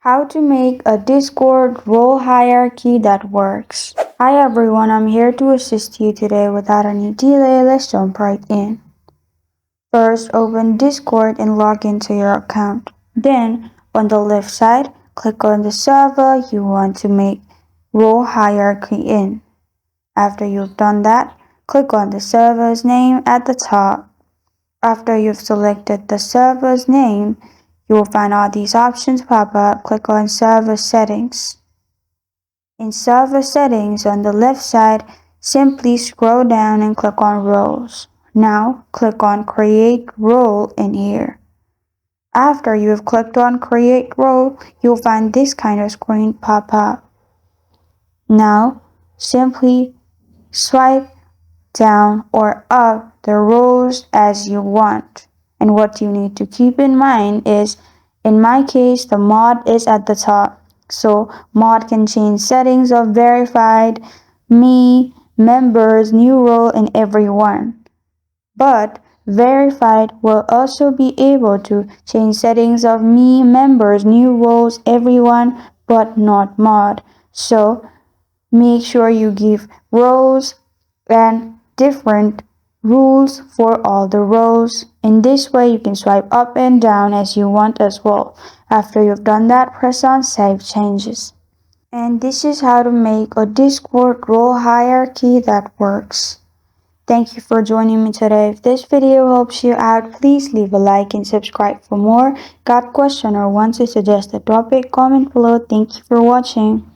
How to make a Discord role hierarchy that works. Hi everyone, I'm here to assist you today. Without any delay, let's jump right in. First, open Discord and log into your account. Then, on the left side, click on the server you want to make role hierarchy in. After you've done that, click on the server's name at the top. After you've selected the server's name, you will find all these options pop up. Click on Server Settings. In Server Settings on the left side, simply scroll down and click on Roles. Now, click on Create Role in here. After you have clicked on Create Role, you'll find this kind of screen pop up. Now, simply swipe down or up the roles as you want. And what you need to keep in mind is, in my case, the mod is at the top. So mod can change settings of verified, me, members, new role, and everyone. But verified will also be able to change settings of me, members, new roles, everyone, but not mod. So make sure you give roles and different rules for all the rows. In this way, you can swipe up and down as you want as well. After you've done that, press on Save Changes. And this is how to make a Discord role hierarchy that works. Thank you for joining me today. If this video helps you out, please leave a like and subscribe for more. Got a question or want to suggest a topic? Comment below. Thank you for watching.